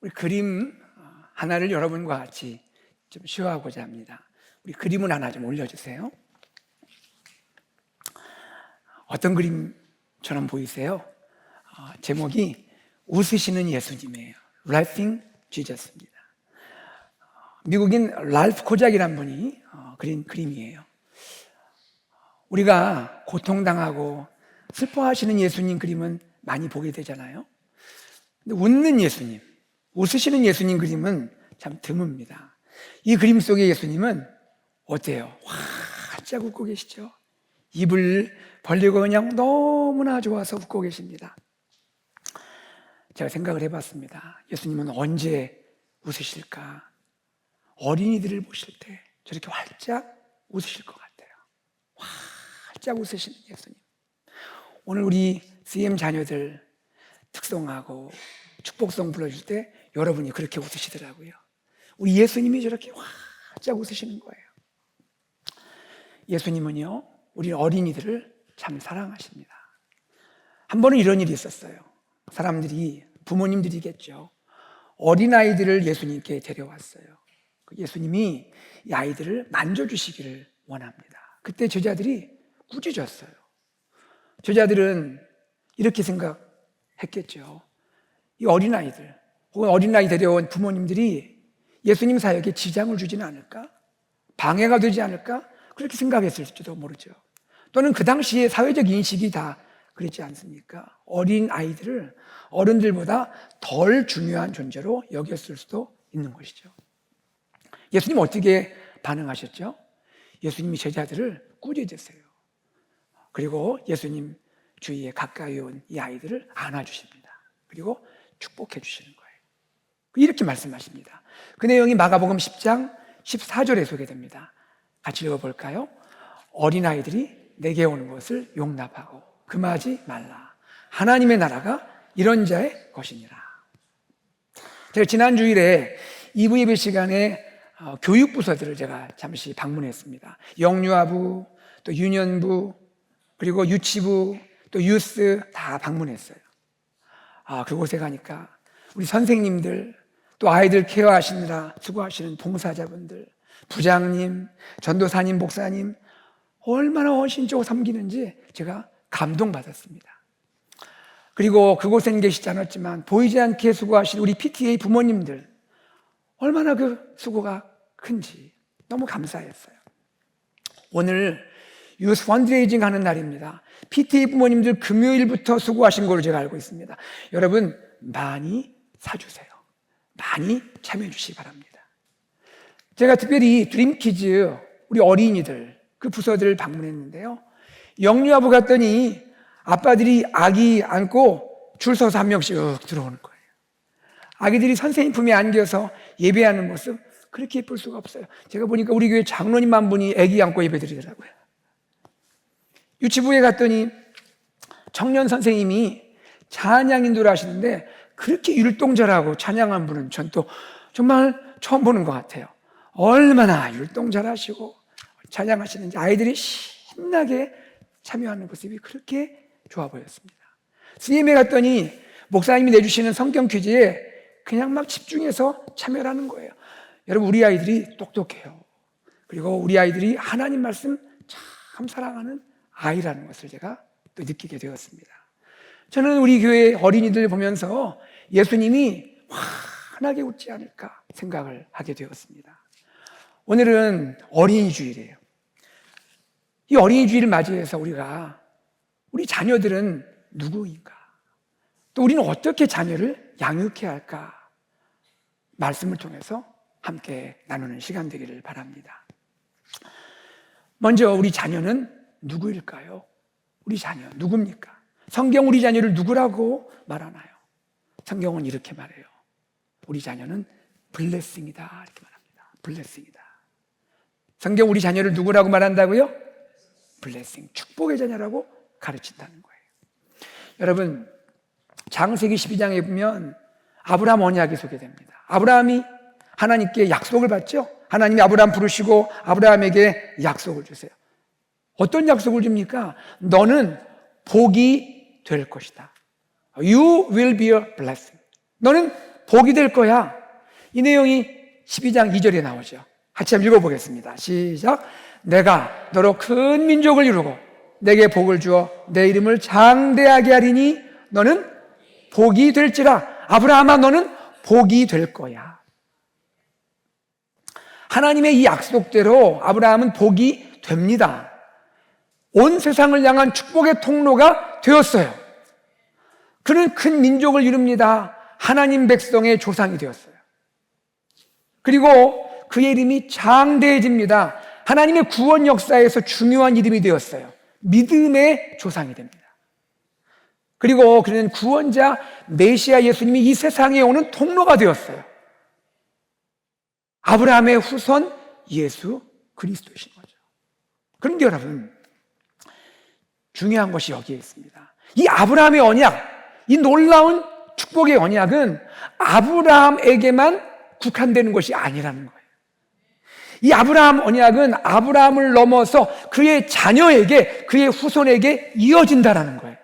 우리 그림 하나를 여러분과 같이 좀 시화하고자 합니다. 우리 그림을 하나 좀 올려주세요. 어떤 그림처럼 보이세요? 제목이 웃으시는 예수님이에요. Laughing Jesus입니다. 미국인 랄프 코작이라는 분이 그린 그림이에요. 우리가 고통당하고 슬퍼하시는 예수님 그림은 많이 보게 되잖아요. 근데 웃는 예수님, 웃으시는 예수님 그림은 참 드뭅니다. 이 그림 속의 예수님은 어때요? 활짝 웃고 계시죠? 입을 벌리고 그냥 너무나 좋아서 웃고 계십니다. 제가 생각을 해봤습니다. 예수님은 언제 웃으실까? 어린이들을 보실 때 저렇게 활짝 웃으실 것 같아요. 활짝 웃으시는 예수님. 오늘 우리 CM 자녀들 특송하고 축복송 불러줄 때 여러분이 그렇게 웃으시더라고요. 우리 예수님이 저렇게 활짝 웃으시는 거예요. 예수님은요, 우리 어린이들을 참 사랑하십니다. 한 번은 이런 일이 있었어요. 사람들이, 부모님들이겠죠, 어린아이들을 예수님께 데려왔어요. 예수님이 이 아이들을 만져주시기를 원합니다. 그때 제자들이 꾸짖었어요. 제자들은 이렇게 생각했겠죠. 이 어린아이들 혹은 어린아이 데려온 부모님들이 예수님 사역에 지장을 주지는 않을까? 방해가 되지 않을까? 그렇게 생각했을지도 모르죠. 또는 그 당시에 사회적 인식이 다 그렇지 않습니까? 어린아이들을 어른들보다 덜 중요한 존재로 여겼을 수도 있는 것이죠. 예수님 어떻게 반응하셨죠? 예수님이 제자들을 꾸짖으세요. 그리고 예수님 주위에 가까이 온 이 아이들을 안아주십니다. 그리고 축복해 주시는 거예요. 이렇게 말씀하십니다. 그 내용이 마가복음 10장 14절에 소개됩니다. 같이 읽어볼까요? 어린아이들이 내게 오는 것을 용납하고 금하지 말라. 하나님의 나라가 이런 자의 것이니라. 제가 지난 주일에 2부 예배 시간에 교육부서들을 제가 잠시 방문했습니다. 영유아부, 또 유년부, 그리고 유치부, 또 유스 다 방문했어요. 그곳에 가니까 우리 선생님들, 또 아이들 케어하시느라 수고하시는 봉사자분들, 부장님, 전도사님, 목사님 얼마나 헌신적으로 섬기는지 제가 감동받았습니다. 그리고 그곳에는 계시지 않았지만 보이지 않게 수고하신 우리 PTA 부모님들 얼마나 그 수고가 큰지 너무 감사했어요. 오늘 유스 펀드레이징 하는 날입니다. PTA 부모님들 금요일부터 수고하신 걸로 제가 알고 있습니다. 여러분 많이 사주세요. 많이 참여해 주시기 바랍니다. 제가 특별히 드림키즈 우리 어린이들 그 부서들을 방문했는데요, 영유아부 갔더니 아빠들이 아기 안고 줄 서서 한 명씩 들어오는 거예요. 아기들이 선생님 품에 안겨서 예배하는 모습 그렇게 예쁠 수가 없어요. 제가 보니까 우리 교회 장로님 한 분이 아기 안고 예배드리더라고요. 유치부에 갔더니 청년 선생님이 찬양 인도를 하시는데 그렇게 율동잘하고 찬양한 분은 전 또 정말 처음 보는 것 같아요. 얼마나 율동잘하시고 찬양하시는지 아이들이 신나게 참여하는 모습이 그렇게 좋아 보였습니다. CM에 갔더니 목사님이 내주시는 성경 퀴즈에 그냥 막 집중해서 참여를 하는 거예요. 여러분 우리 아이들이 똑똑해요. 그리고 우리 아이들이 하나님 말씀 참 사랑하는 아이라는 것을 제가 또 느끼게 되었습니다. 저는 우리 교회 어린이들 보면서 예수님이 환하게 웃지 않을까 생각을 하게 되었습니다. 오늘은 어린이 주일이에요. 이 어린이 주일을 맞이해서 우리 자녀들은 누구인가? 또 우리는 어떻게 자녀를 양육해야 할까? 말씀을 통해서 함께 나누는 시간 되기를 바랍니다. 먼저 우리 자녀는 누구일까요? 우리 자녀 누굽니까? 성경 우리 자녀를 누구라고 말하나요? 성경은 이렇게 말해요. 우리 자녀는 블레싱이다 이렇게 말합니다. 블레싱이다. 성경 우리 자녀를 누구라고 말한다고요? 블레싱, 축복의 자녀라고 가르친다는 거예요. 여러분 창세기 12장에 보면 아브라함 언약이 소개됩니다. 아브라함이 하나님께 약속을 받죠. 하나님이 아브라함 부르시고 아브라함에게 약속을 주세요. 어떤 약속을 줍니까? 너는 복이 될 것이다. You will be a blessing. 너는 복이 될 거야. 이 내용이 12장 2절에 나오죠. 같이 한번 읽어보겠습니다. 시작. 내가 너로 큰 민족을 이루고 내게 복을 주어 내 이름을 장대하게 하리니 너는 복이 될지라. 아브라함아, 너는 복이 될 거야. 하나님의 이 약속대로 아브라함은 복이 됩니다. 온 세상을 향한 축복의 통로가 되었어요. 그는 큰 민족을 이룹니다. 하나님 백성의 조상이 되었어요. 그리고 그의 이름이 장대해집니다. 하나님의 구원 역사에서 중요한 이름이 되었어요. 믿음의 조상이 됩니다. 그리고 그는 구원자 메시아 예수님이 이 세상에 오는 통로가 되었어요. 아브라함의 후손 예수 그리스도이신 거죠. 그런데 여러분, 중요한 것이 여기에 있습니다. 이 아브라함의 언약, 이 놀라운 축복의 언약은 아브라함에게만 국한되는 것이 아니라는 거예요. 이 아브라함 언약은 아브라함을 넘어서 그의 자녀에게, 그의 후손에게 이어진다라는 거예요.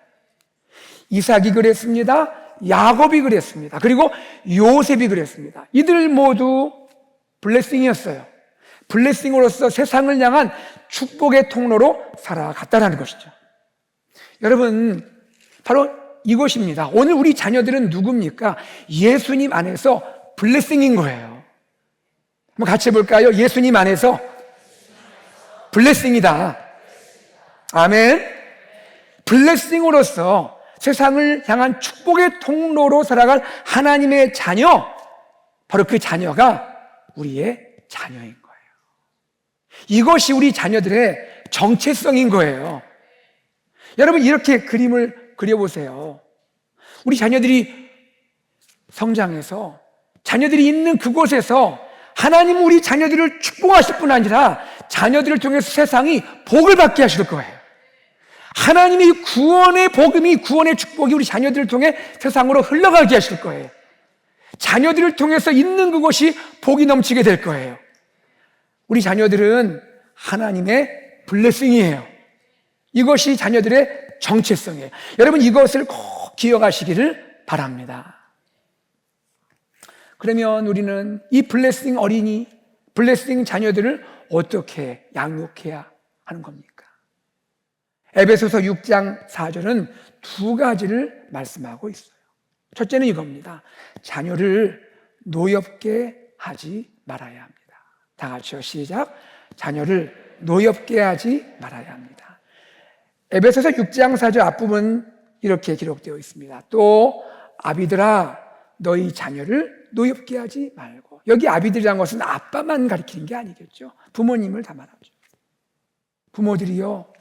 이삭이 그랬습니다. 야곱이 그랬습니다. 그리고 요셉이 그랬습니다. 이들 모두 블레싱이었어요. 블레싱으로서 세상을 향한 축복의 통로로 살아갔다는 것이죠. 여러분, 바로 이것입니다. 오늘 우리 자녀들은 누굽니까? 예수님 안에서 블레싱인 거예요. 한번 같이 해볼까요? 예수님 안에서 블레싱이다. 아멘. 블레싱으로서 세상을 향한 축복의 통로로 살아갈 하나님의 자녀, 바로 그 자녀가 우리의 자녀인 거예요. 이것이 우리 자녀들의 정체성인 거예요. 여러분, 이렇게 그림을 그려보세요. 우리 자녀들이 성장해서 자녀들이 있는 그곳에서 하나님은 우리 자녀들을 축복하실 뿐 아니라 자녀들을 통해서 세상이 복을 받게 하실 거예요. 하나님의 구원의 복음이, 구원의 축복이 우리 자녀들을 통해 세상으로 흘러가게 하실 거예요. 자녀들을 통해서 있는 그것이 복이 넘치게 될 거예요. 우리 자녀들은 하나님의 블레싱이에요. 이것이 자녀들의 정체성이에요. 여러분, 이것을 꼭 기억하시기를 바랍니다. 그러면 우리는 이 블레싱 어린이, 블레싱 자녀들을 어떻게 양육해야 하는 겁니까? 에베소서 6장 4절은 두 가지를 말씀하고 있어요. 첫째는 이겁니다. 자녀를 노엽게 하지 말아야 합니다. 다 같이요. 시작. 자녀를 노엽게 하지 말아야 합니다. 에베소서 6장 4절 앞부분 이렇게 기록되어 있습니다. 또 아비들아, 너희 자녀를 노엽게 하지 말고. 여기 아비들이라는 것은 아빠만 가리키는 게 아니겠죠. 부모님을 다 말하죠. 부모들이요,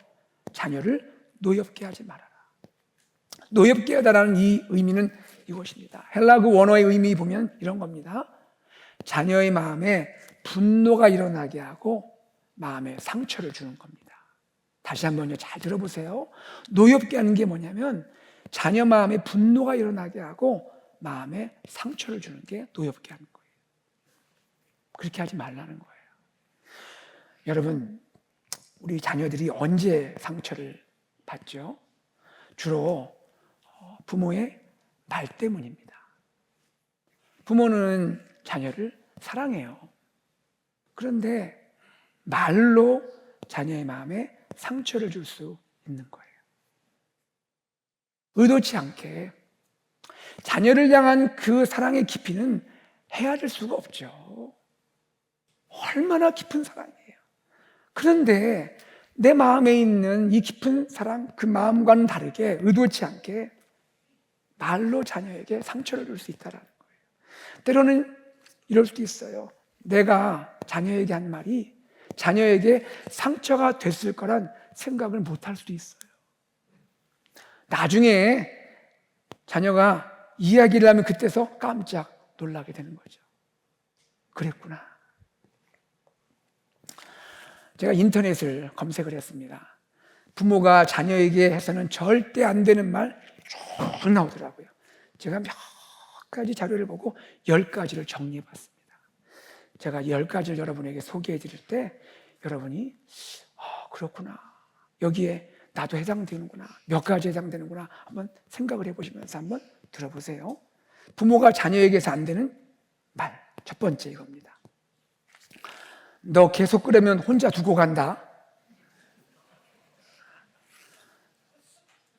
자녀를 노엽게 하지 말아라. 노엽게 하다라는 이 의미는 이것입니다. 헬라 그 원어의 의미 보면 이런 겁니다. 자녀의 마음에 분노가 일어나게 하고 마음에 상처를 주는 겁니다. 다시 한번요, 잘 들어보세요. 노엽게 하는 게 뭐냐면 자녀 마음에 분노가 일어나게 하고 마음에 상처를 주는 게 노엽게 하는 거예요. 그렇게 하지 말라는 거예요. 여러분, 우리 자녀들이 언제 상처를 받죠? 주로 부모의 말 때문입니다. 부모는 자녀를 사랑해요. 그런데 말로 자녀의 마음에 상처를 줄 수 있는 거예요. 의도치 않게 자녀를 향한 그 사랑의 깊이는 헤아릴 수가 없죠. 얼마나 깊은 사랑이에요. 그런데 내 마음에 있는 이 깊은 사랑, 그 마음과는 다르게 의도치 않게 말로 자녀에게 상처를 줄 수 있다는 거예요. 때로는 이럴 수도 있어요. 내가 자녀에게 한 말이 자녀에게 상처가 됐을 거란 생각을 못 할 수도 있어요. 나중에 자녀가 이야기를 하면 그때서 깜짝 놀라게 되는 거죠. 그랬구나. 제가 인터넷을 검색을 했습니다. 부모가 자녀에게 해서는 절대 안 되는 말 쭉 나오더라고요. 제가 몇 가지 자료를 보고 10가지를 정리해 봤습니다. 제가 10가지를 여러분에게 소개해 드릴 때 여러분이 그렇구나, 여기에 나도 해당되는구나, 몇 가지 해당되는구나 한번 생각을 해보시면서 한번 들어보세요. 부모가 자녀에게서 안 되는 말, 첫 번째 이겁니다. 너 계속 그러면 혼자 두고 간다.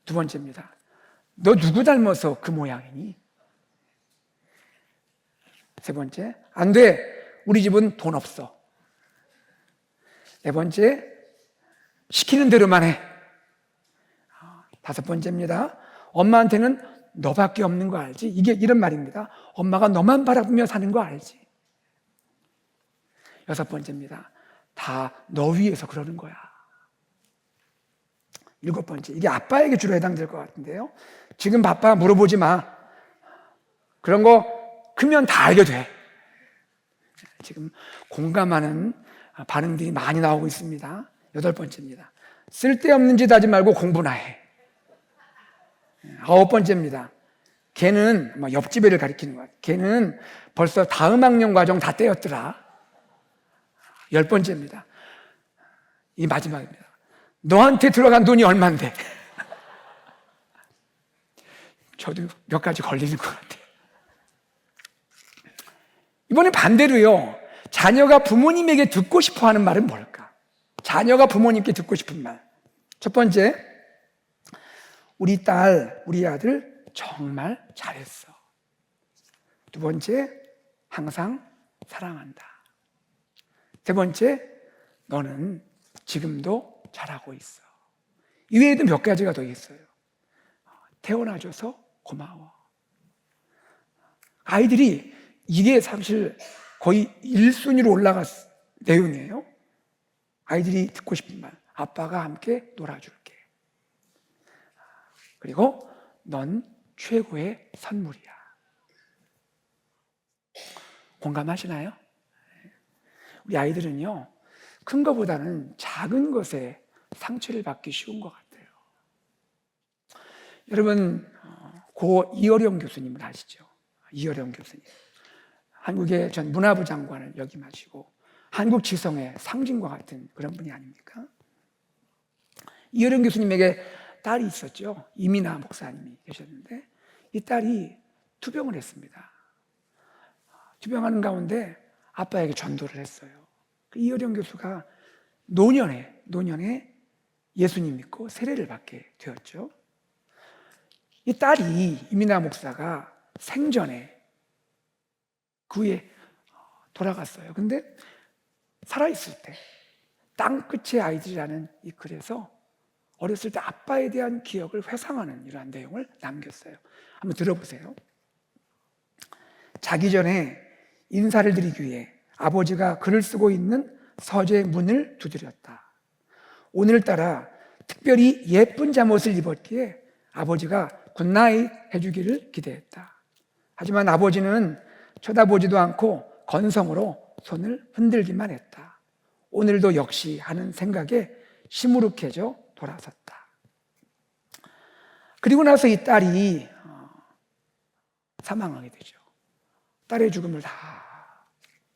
두 번째입니다. 너 누구 닮아서 그 모양이니? 세 번째, 안 돼. 우리 집은 돈 없어. 네 번째, 시키는 대로만 해. 다섯 번째입니다. 엄마한테는 너밖에 없는 거 알지? 이게 이런 말입니다. 엄마가 너만 바라보며 사는 거 알지? 여섯 번째입니다. 다 너 위해서 그러는 거야. 일곱 번째, 이게 아빠에게 주로 해당될 것 같은데요. 지금 바빠, 물어보지 마. 그런 거 크면 다 알게 돼. 지금 공감하는 반응들이 많이 나오고 있습니다. 여덟 번째입니다. 쓸데없는 짓 하지 말고 공부나 해. 아홉 번째입니다. 걔는 옆집 애를 가리키는 거야. 걔는 벌써 다음 학년 과정 다 떼었더라. 열 번째입니다. 이 마지막입니다. 너한테 들어간 돈이 얼만데? 저도 몇 가지 걸리는 것 같아요. 이번에 반대로요. 자녀가 부모님에게 듣고 싶어 하는 말은 뭘까? 자녀가 부모님께 듣고 싶은 말. 첫 번째, 우리 딸, 우리 아들 정말 잘했어. 두 번째, 항상 사랑한다. 세 번째, 너는 지금도 잘하고 있어. 이외에도 몇 가지가 더 있어요. 태어나줘서 고마워. 아이들이 이게 사실 거의 1순위로 올라갈 내용이에요. 아이들이 듣고 싶은 말. 아빠가 함께 놀아줄게. 그리고 넌 최고의 선물이야. 공감하시나요? 우리 아이들은요, 큰 것보다는 작은 것에 상처를 받기 쉬운 것 같아요. 여러분, 고 이어령 교수님을 아시죠? 이어령 교수님. 한국의 전 문화부 장관을 역임하시고 한국 지성의 상징과 같은 그런 분이 아닙니까? 이어령 교수님에게 딸이 있었죠. 이민아 목사님이 계셨는데 이 딸이 투병을 했습니다. 투병하는 가운데 아빠에게 전도를 했어요. 이어령 교수가 노년에 예수님 믿고 세례를 받게 되었죠. 이 딸이 이민아 목사가 생전에 그 후에 돌아갔어요. 근데 살아있을 때 땅끝의 아이들이라는 이 글에서 어렸을 때 아빠에 대한 기억을 회상하는 이러한 내용을 남겼어요. 한번 들어보세요. 자기 전에 인사를 드리기 위해 아버지가 글을 쓰고 있는 서재 문을 두드렸다. 오늘따라 특별히 예쁜 잠옷을 입었기에 아버지가 굿나잇 해주기를 기대했다. 하지만 아버지는 쳐다보지도 않고 건성으로 손을 흔들기만 했다. 오늘도 역시 하는 생각에 시무룩해져 돌아섰다. 그리고 나서 이 딸이 사망하게 되죠. 딸의 죽음을 다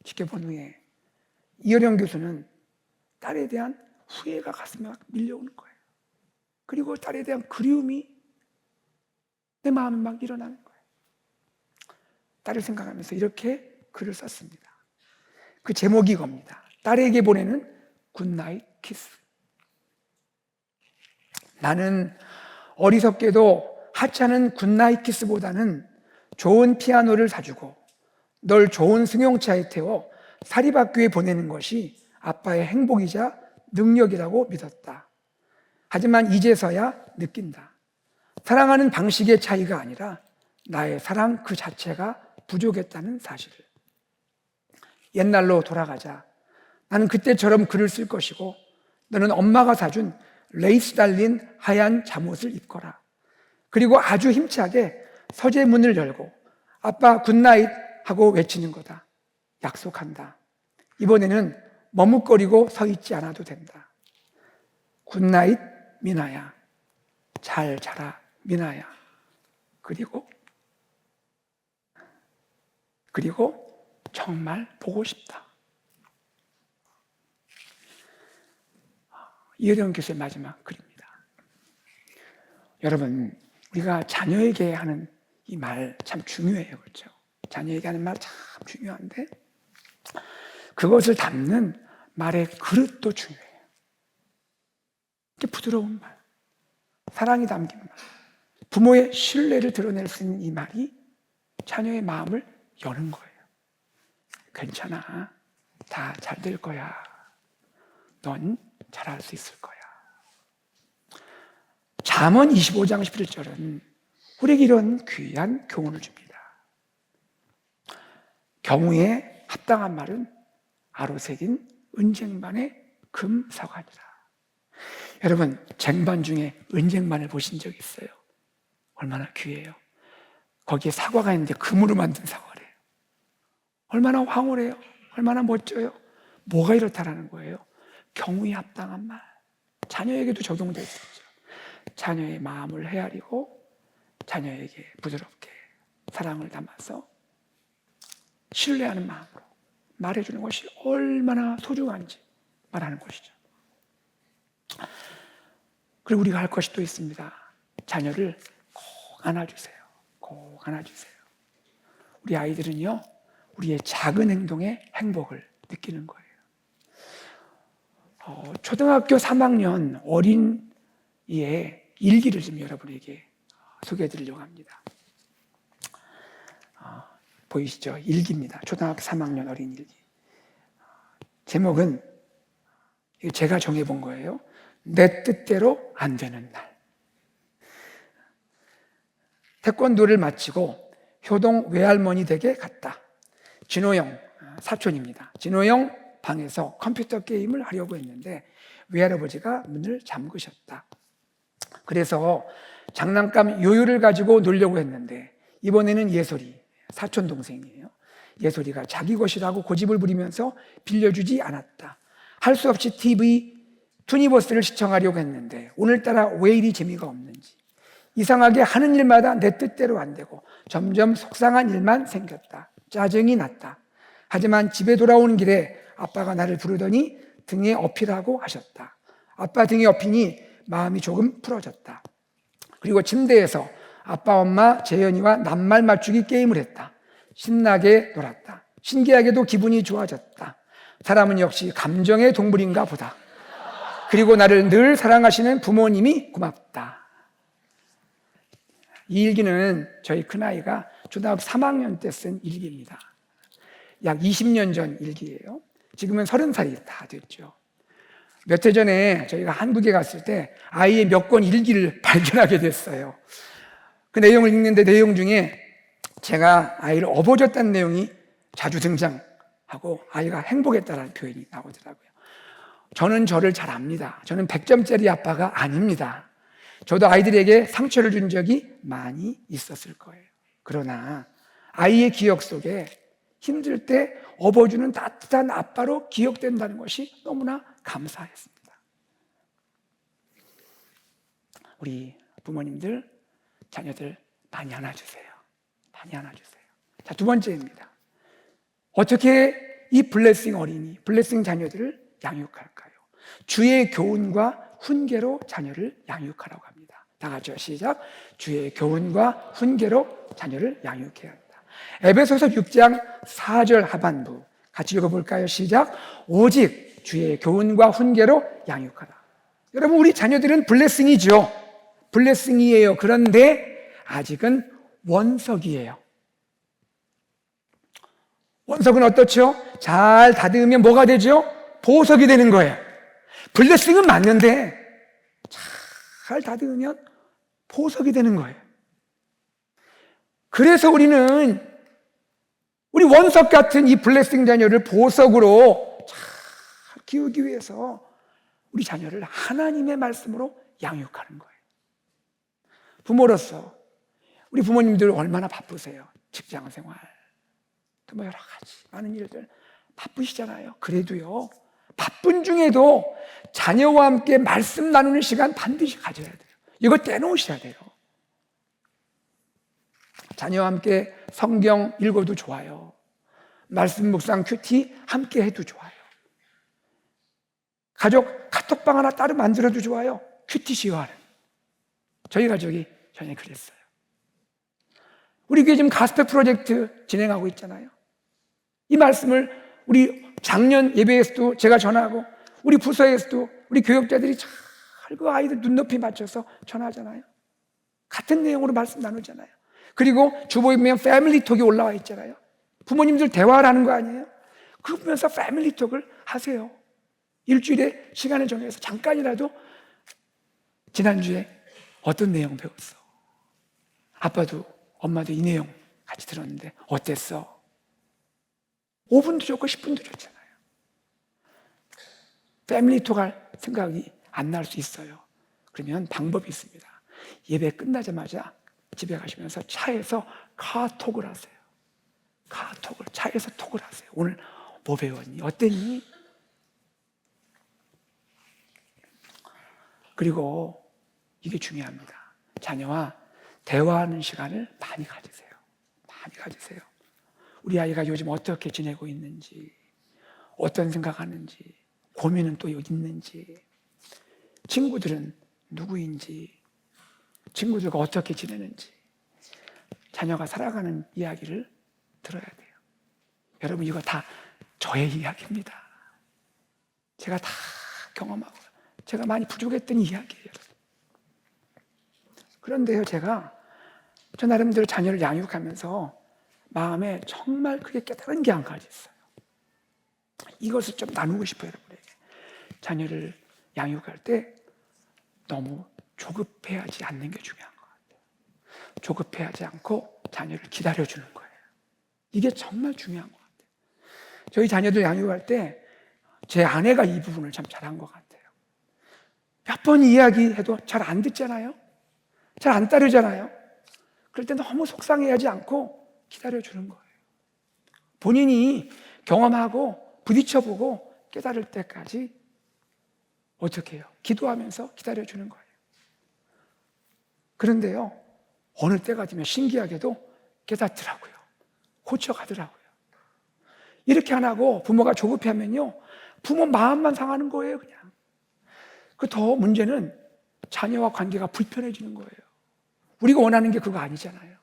지켜본 후에 이어령 교수는 딸에 대한 후회가 가슴에 막 밀려오는 거예요. 그리고 딸에 대한 그리움이 내 마음에 막 일어나는 거예요. 딸을 생각하면서 이렇게 글을 썼습니다. 그 제목이 이겁니다. 딸에게 보내는 굿나잇 키스. 나는 어리석게도 하찮은 굿나잇 키스보다는 좋은 피아노를 사주고 널 좋은 승용차에 태워 사립학교에 보내는 것이 아빠의 행복이자 능력이라고 믿었다. 하지만 이제서야 느낀다. 사랑하는 방식의 차이가 아니라 나의 사랑 그 자체가 부족했다는 사실을. 옛날로 돌아가자. 나는 그때처럼 글을 쓸 것이고 너는 엄마가 사준 레이스 달린 하얀 잠옷을 입거라. 그리고 아주 힘차게 서재 문을 열고 아빠 굿나잇 하고 외치는 거다. 약속한다. 이번에는 머뭇거리고 서 있지 않아도 된다. 굿나잇 미나야. 잘 자라 미나야. 그리고 정말 보고 싶다. 이어령 교수의 마지막 글입니다. 여러분, 우리가 자녀에게 하는 이 말 참 중요해요. 그렇죠? 자녀에게 하는 말 참 중요한데 그것을 담는 말의 그릇도 중요해요. 부드러운 말, 사랑이 담긴 말, 부모의 신뢰를 드러낼 수 있는 이 말이 자녀의 마음을 여는 거예요. 괜찮아. 다 잘 될 거야. 넌 잘할 수 있을 거야. 잠언 25장 11절은 우리에게 이런 귀한 교훈을 줍니다. 경우에 합당한 말은 아로새긴 은쟁반의 금사과니라. 여러분, 쟁반 중에 은쟁반을 보신 적 있어요? 얼마나 귀해요. 거기에 사과가 있는데 금으로 만든 사과래요. 얼마나 황홀해요. 얼마나 멋져요. 뭐가 이렇다라는 거예요? 경우에 합당한 말. 자녀에게도 적용될 수 있죠. 자녀의 마음을 헤아리고 자녀에게 부드럽게 사랑을 담아서 신뢰하는 마음으로 말해주는 것이 얼마나 소중한지 말하는 것이죠. 그리고 우리가 할 것이 또 있습니다. 자녀를 꼭 안아주세요. 꼭 안아주세요. 우리 아이들은요, 우리의 작은 행동에 행복을 느끼는 거예요. 초등학교 3학년 어린이의 일기를 좀 여러분에게 소개해 드리려고 합니다. 보이시죠? 일기입니다. 초등학교 3학년 어린 일기. 제목은 제가 정해본 거예요. 내 뜻대로 안 되는 날. 태권도를 마치고 효동 외할머니 댁에 갔다. 진호영 사촌입니다. 진호영 방에서 컴퓨터 게임을 하려고 했는데 외할아버지가 문을 잠그셨다. 그래서 장난감 요요를 가지고 놀려고 했는데 이번에는 예솔이, 사촌 동생이에요. 예솔이가 자기 것이라고 고집을 부리면서 빌려주지 않았다. 할 수 없이 TV 투니버스를 시청하려고 했는데 오늘따라 왜 이리 재미가 없는지 이상하게 하는 일마다 내 뜻대로 안 되고 점점 속상한 일만 생겼다. 짜증이 났다. 하지만 집에 돌아오는 길에 아빠가 나를 부르더니 등에 업히라고 하셨다. 아빠 등에 업히니 마음이 조금 풀어졌다. 그리고 침대에서 아빠, 엄마, 재현이와 낱말 맞추기 게임을 했다. 신나게 놀았다. 신기하게도 기분이 좋아졌다. 사람은 역시 감정의 동물인가 보다. 그리고 나를 늘 사랑하시는 부모님이 고맙다. 이 일기는 저희 큰아이가 초등학교 3학년 때 쓴 일기입니다. 약 20년 전 일기예요. 지금은 30살이 다 됐죠. 몇 해 전에 저희가 한국에 갔을 때 아이의 몇 권 일기를 발견하게 됐어요. 그 내용을 읽는데 내용 중에 제가 아이를 업어줬다는 내용이 자주 등장하고 아이가 행복했다는 표현이 나오더라고요. 저는 저를 잘 압니다. 저는 100점짜리 아빠가 아닙니다. 저도 아이들에게 상처를 준 적이 많이 있었을 거예요. 그러나 아이의 기억 속에 힘들 때 업어주는 따뜻한 아빠로 기억된다는 것이 너무나 감사했습니다. 우리 부모님들, 자녀들 많이 안아주세요. 많이 안아주세요. 자, 두 번째입니다. 어떻게 이 블레싱 어린이, 블레싱 자녀들을 양육할까요? 주의 교훈과 훈계로 자녀를 양육하라고 합니다. 다 같이요. 시작. 주의 교훈과 훈계로 자녀를 양육해야 한다. 에베소서 6장 4절 하반부 같이 읽어볼까요? 시작. 오직 주의 교훈과 훈계로 양육하라. 여러분, 우리 자녀들은 블레싱이죠. 블레싱이에요. 그런데 아직은 원석이에요. 원석은 어떻죠? 잘 다듬으면 뭐가 되죠? 보석이 되는 거예요. 블레싱은 맞는데 잘 다듬으면 보석이 되는 거예요. 그래서 우리는 우리 원석 같은 이 블레싱 자녀를 보석으로 잘 키우기 위해서 우리 자녀를 하나님의 말씀으로 양육하는 거예요. 부모로서 우리 부모님들 얼마나 바쁘세요. 직장 생활, 또 뭐 여러 가지 많은 일들 바쁘시잖아요. 그래도요, 바쁜 중에도 자녀와 함께 말씀 나누는 시간 반드시 가져야 돼요. 이거 떼놓으셔야 돼요. 자녀와 함께 성경 읽어도 좋아요. 말씀 묵상 큐티 함께 해도 좋아요. 가족 카톡방 하나 따로 만들어도 좋아요. 큐티 시간. 저희 가족이 전에 그랬어요. 우리 교회 지금 가스펠 프로젝트 진행하고 있잖아요. 이 말씀을 우리 작년 예배에서도 제가 전하고 우리 부서에서도 우리 교역자들이 잘 그 아이들 눈높이 맞춰서 전하잖아요. 같은 내용으로 말씀 나누잖아요. 그리고 주보에 보면 패밀리톡이 올라와 있잖아요. 부모님들 대화를 하는 거 아니에요? 그거 보면서 패밀리톡을 하세요. 일주일에 시간을 정해서 잠깐이라도 지난주에 어떤 내용 배웠어? 아빠도 엄마도 이 내용 같이 들었는데 어땠어? 5분도 좋고 10분도 좋잖아요. 패밀리톡 할 생각이 안 날 수 있어요. 그러면 방법이 있습니다. 예배 끝나자마자 집에 가시면서 차에서 카톡을 하세요. 카톡을 차에서 톡을 하세요. 오늘 뭐 배웠니? 어땠니? 그리고 이게 중요합니다. 자녀와 대화하는 시간을 많이 가지세요. 많이 가지세요. 우리 아이가 요즘 어떻게 지내고 있는지, 어떤 생각하는지, 고민은 또 어디 있는지, 친구들은 누구인지, 친구들과 어떻게 지내는지, 자녀가 살아가는 이야기를 들어야 돼요. 여러분, 이거 다 저의 이야기입니다. 제가 다 경험하고 제가 많이 부족했던 이야기예요. 그런데요, 제가 저 나름대로 자녀를 양육하면서 마음에 정말 크게 깨달은 게 한 가지 있어요. 이것을 좀 나누고 싶어요, 여러분에게. 자녀를 양육할 때 너무 조급해하지 않는 게 중요한 것 같아요. 조급해하지 않고 자녀를 기다려주는 거예요. 이게 정말 중요한 것 같아요. 저희 자녀들 양육할 때 제 아내가 이 부분을 참 잘한 것 같아요. 몇 번 이야기해도 잘 안 듣잖아요. 잘 안 따르잖아요. 그럴 때 너무 속상해하지 않고 기다려주는 거예요. 본인이 경험하고 부딪혀보고 깨달을 때까지 어떻게 해요? 기도하면서 기다려주는 거예요. 그런데요, 어느 때가 되면 신기하게도 깨닫더라고요. 고쳐가더라고요. 이렇게 안 하고 부모가 조급해하면요, 부모 마음만 상하는 거예요, 그냥. 그 더 문제는 자녀와 관계가 불편해지는 거예요. 우리가 원하는 게 그거 아니잖아요.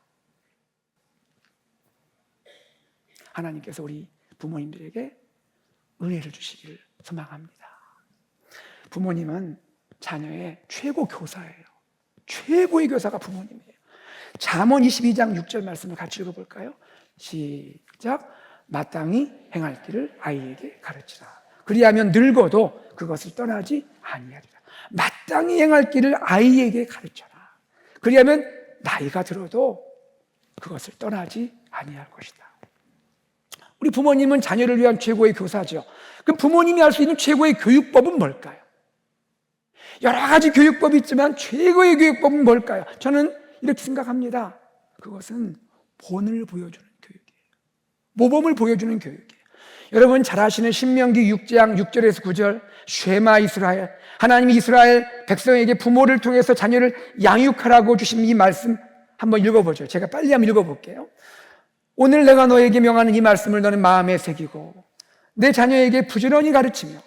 하나님께서 우리 부모님들에게 은혜를 주시기를 소망합니다. 부모님은 자녀의 최고 교사예요. 최고의 교사가 부모님이에요. 잠언 22장 6절 말씀을 같이 읽어볼까요? 시작. 마땅히 행할 길을 아이에게 가르치라. 그리하면 늙어도 그것을 떠나지 아니하리라. 마땅히 행할 길을 아이에게 가르쳐라. 그리하면 나이가 들어도 그것을 떠나지 아니할 것이다. 우리 부모님은 자녀를 위한 최고의 교사죠. 그럼 부모님이 할 수 있는 최고의 교육법은 뭘까요? 여러 가지 교육법이 있지만 최고의 교육법은 뭘까요? 저는 이렇게 생각합니다. 그것은 본을 보여주는 교육이에요. 모범을 보여주는 교육이에요. 여러분 잘 아시는 신명기 6장 6절에서 9절 쉐마 이스라엘, 하나님이 이스라엘 백성에게 부모를 통해서 자녀를 양육하라고 주신 이 말씀 한번 읽어보죠. 제가 빨리 한번 읽어볼게요. 오늘 내가 너에게 명하는 이 말씀을 너는 마음에 새기고 내 자녀에게 부지런히 가르치며,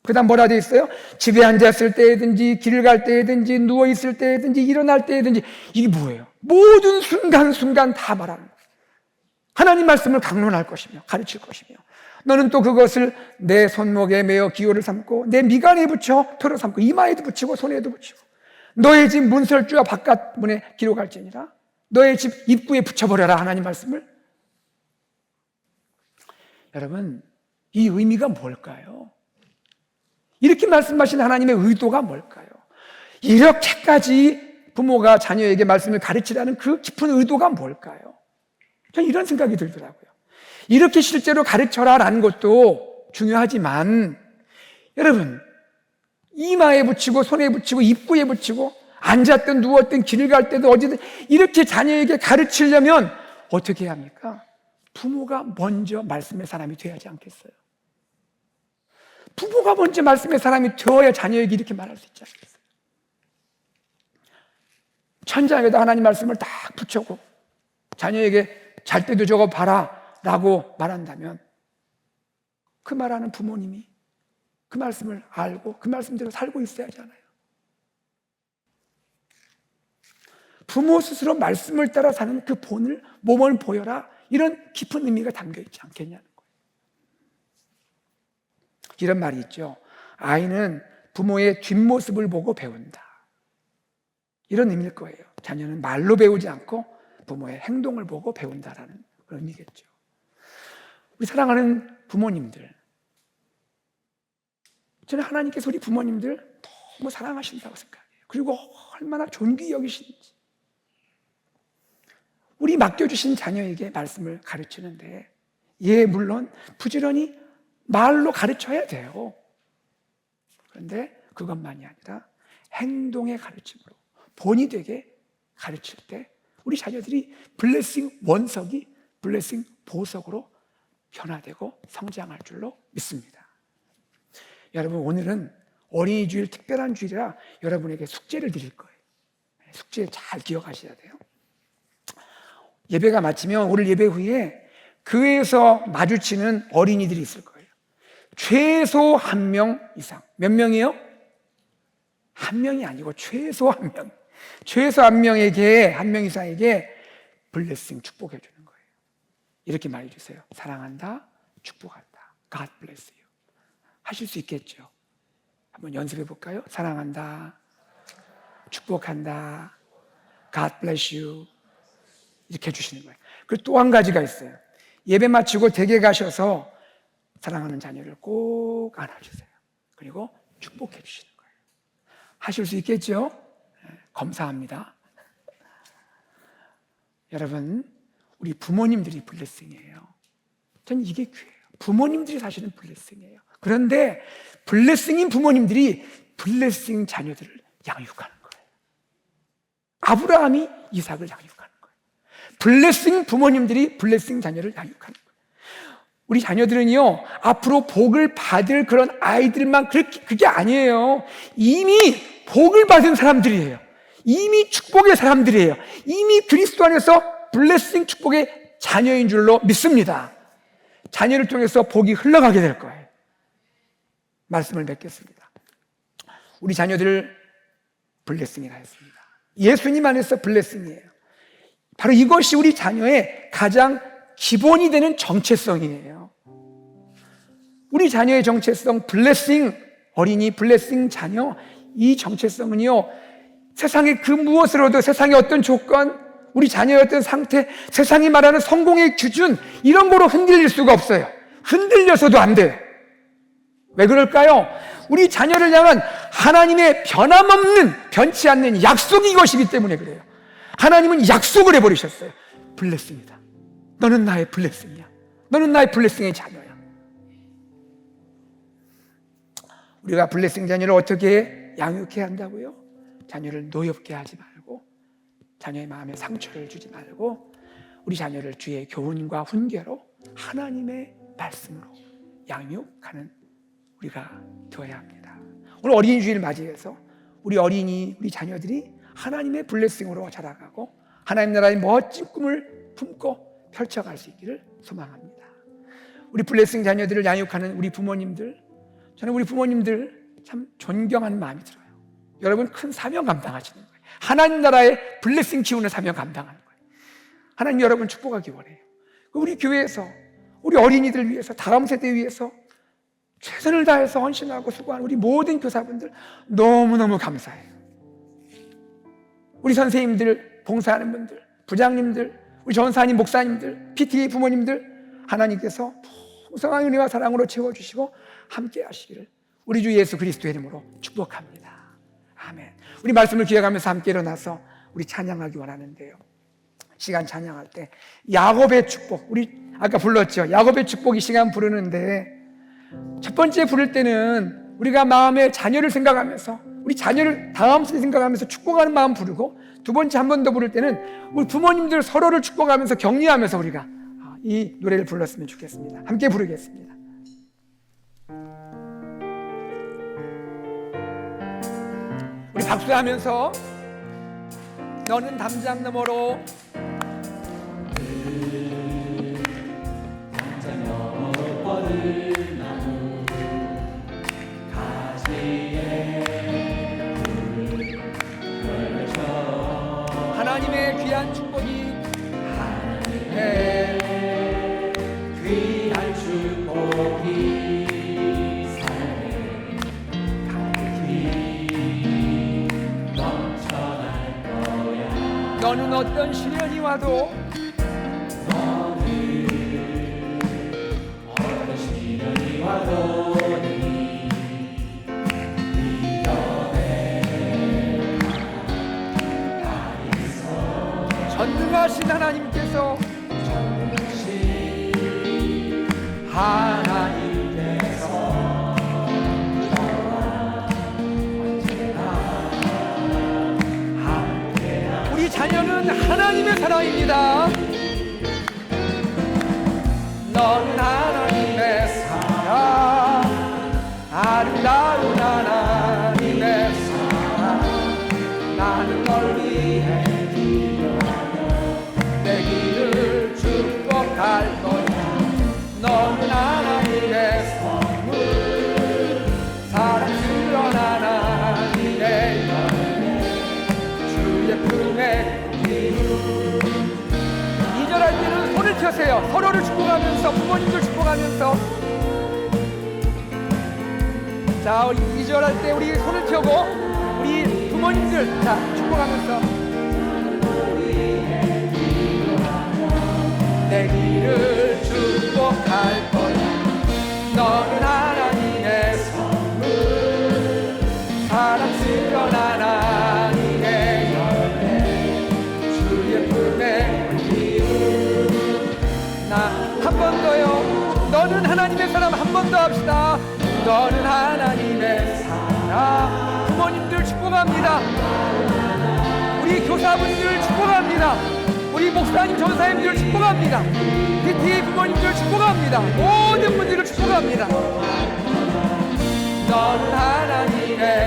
그 다음 뭐라 되어 있어요? 집에 앉았을 때든지 길을 갈 때든지 누워있을 때든지 일어날 때든지. 이게 뭐예요? 모든 순간순간 다 말하는 거예요. 하나님 말씀을 강론할 것이며 가르칠 것이며, 너는 또 그것을 내 손목에 매어 기호를 삼고 내 미간에 붙여 표로 삼고 이마에도 붙이고 손에도 붙이고 너의 집 문설주와 바깥 문에 기록할지니라. 너의 집 입구에 붙여버려라. 하나님 말씀을. 여러분, 이 의미가 뭘까요? 이렇게 말씀하신 하나님의 의도가 뭘까요? 이렇게까지 부모가 자녀에게 말씀을 가르치라는 그 깊은 의도가 뭘까요? 저는 이런 생각이 들더라고요. 이렇게 실제로 가르쳐라라는 것도 중요하지만, 여러분, 이마에 붙이고 손에 붙이고 입구에 붙이고 앉았든 누웠든 길을 갈 때도 어디든 이렇게 자녀에게 가르치려면 어떻게 해야 합니까? 부모가 먼저 말씀의 사람이 돼야 하지 않겠어요? 부모가 먼저 말씀의 사람이 되어야 자녀에게 이렇게 말할 수 있지 않겠어요? 천장에다 하나님 말씀을 딱 붙여고 자녀에게 잘 때도 저거 봐라 라고 말한다면, 그 말하는 부모님이 그 말씀을 알고 그 말씀대로 살고 있어야 하잖아요. 부모 스스로 말씀을 따라 사는 그 본을 몸을 보여라, 이런 깊은 의미가 담겨 있지 않겠냐는 거예요. 이런 말이 있죠. 아이는 부모의 뒷모습을 보고 배운다. 이런 의미일 거예요. 자녀는 말로 배우지 않고 부모의 행동을 보고 배운다라는 그런 의미겠죠. 우리 사랑하는 부모님들, 저는 하나님께서 우리 부모님들 너무 사랑하신다고 생각해요. 그리고 얼마나 존귀히 여기시는지. 우리 맡겨주신 자녀에게 말씀을 가르치는데, 물론 부지런히 말로 가르쳐야 돼요. 그런데 그것만이 아니라 행동의 가르침으로 본이 되게 가르칠 때 우리 자녀들이 블레싱 원석이 블레싱 보석으로 변화되고 성장할 줄로 믿습니다. 여러분, 오늘은 어린이 주일 특별한 주일이라 여러분에게 숙제를 드릴 거예요. 숙제 잘 기억하셔야 돼요. 예배가 마치면 오늘 예배 후에 교회에서 마주치는 어린이들이 있을 거예요. 최소 1명 이상. 몇 명이요? 1명이 아니고 최소 1명. 최소 1명에게, 1명 이상에게 블레싱 축복해 주는 거예요. 이렇게 말해 주세요. 사랑한다, 축복한다. God bless you. 하실 수 있겠죠? 한번 연습해 볼까요? 사랑한다, 축복한다, God bless you. 이렇게 해주시는 거예요. 그리고 또 한 가지가 있어요. 예배 마치고 댁에 가셔서 사랑하는 자녀를 꼭 안아주세요. 그리고 축복해 주시는 거예요. 하실 수 있겠죠? 감사합니다. 여러분, 우리 부모님들이 블레싱이에요. 전 이게 귀해요. 부모님들이 사실은 블레싱이에요. 그런데 블레싱인 부모님들이 블레싱 자녀들을 양육하는 거예요. 아브라함이 이삭을 양육하는 거예요. 블레싱 부모님들이 블레싱 자녀를 양육하는 거예요. 우리 자녀들은요, 앞으로 복을 받을 그런 아이들만 그게 아니에요. 이미 복을 받은 사람들이에요. 이미 축복의 사람들이에요. 이미 그리스도 안에서 블레싱 축복의 자녀인 줄로 믿습니다. 자녀를 통해서 복이 흘러가게 될 거예요. 말씀을 맺겠습니다. 우리 자녀들 블레싱이라 했습니다. 예수님 안에서 블레싱이에요. 바로 이것이 우리 자녀의 가장 기본이 되는 정체성이에요. 우리 자녀의 정체성, 블레싱 어린이, 블레싱 자녀, 이 정체성은요, 세상의 그 무엇으로도, 세상의 어떤 조건, 우리 자녀의 어떤 상태, 세상이 말하는 성공의 기준, 이런 거로 흔들릴 수가 없어요. 흔들려서도 안 돼요. 왜 그럴까요? 우리 자녀를 향한 하나님의 변함없는, 변치 않는 약속이 이것이기 때문에 그래요. 하나님은 약속을 해버리셨어요. 블레싱이다. 너는 나의 블레싱이야. 너는 나의 블레싱의 자녀야. 우리가 블레싱 자녀를 어떻게 양육해야 한다고요? 자녀를 노엽게 하지 말고, 자녀의 마음에 상처를 주지 말고, 우리 자녀를 주의 교훈과 훈계로 하나님의 말씀으로 양육하는 우리가 되어야 합니다. 오늘 어린이 주일 맞이해서 우리 어린이, 우리 자녀들이 하나님의 블레싱으로 자라가고 하나님 나라의 멋진 꿈을 품고 펼쳐갈 수 있기를 소망합니다. 우리 블레싱 자녀들을 양육하는 우리 부모님들, 저는 우리 부모님들 참 존경하는 마음이 들어요. 여러분, 큰 사명 감당하시는 거예요. 하나님 나라의 블레싱 키우는 사명 감당하는 거예요. 하나님 여러분 축복하기 원해요. 우리 교회에서 우리 어린이들 위해서, 다음 세대 위해서 최선을 다해서 헌신하고 수고하는 우리 모든 교사분들 너무너무 감사해요. 우리 선생님들, 봉사하는 분들, 부장님들, 우리 전사님, 목사님들, PTA 부모님들, 하나님께서 풍성한 은혜와 사랑으로 채워주시고 함께 하시기를 우리 주 예수 그리스도의 이름으로 축복합니다. 아멘. 우리 말씀을 기억하면서 함께 일어나서 우리 찬양하기 원하는데요, 시간 찬양할 때 야곱의 축복, 우리 아까 불렀죠. 야곱의 축복, 이 시간 부르는데 첫 번째 부를 때는 우리가 마음에 자녀를 생각하면서, 우리 자녀를 다음 세대 생각하면서 축복하는 마음 부르고, 두 번째 한 번 더 부를 때는 우리 부모님들 서로를 축복하면서 격려하면서 우리가 이 노래를 불렀으면 좋겠습니다. 함께 부르겠습니다. 우리 박수하면서 너는 담장 너머로, 담장 너머로 뻗은 나무 가지에 불을 걸쳐 하나님 축복이 삶에 가득히 넘쳐날 거야. 너는 어떤 시련이 와도 어떤 시련이 와도 전능하신 하나님께서 우리 자녀는 하나님의 사랑입니다. 너는 하나님의 사랑, 아름다운 하나님의 사랑. 나는 널 위해 내 길을 축복할 거야. 너는 하나님의 선물, 사랑스러운 하나님의 열매, 주의 품에 기름. 2절할 때는 손을 펴세요. 서로를 축복하면서, 부모님들 축복하면서. 자, 2절할 때 우리 손을 펴고 우리 부모님들 자 축복하면서 내 길을 축복할 거야. 너는 하나님의 선물, 사랑스러운 하나님의 열매, 주의 품에 기름. 나 한 번 더요. 너는 하나님의 사람 한 번 더 합시다. 너는 하나님의 사람. 부모님들 축복합니다. 우리 교사분들 축복합니다. 우리 목사님, 전사님들 축복합니다. PT 부모님들 축복합니다. 모든 분들을 축복합니다. 너는 하나님의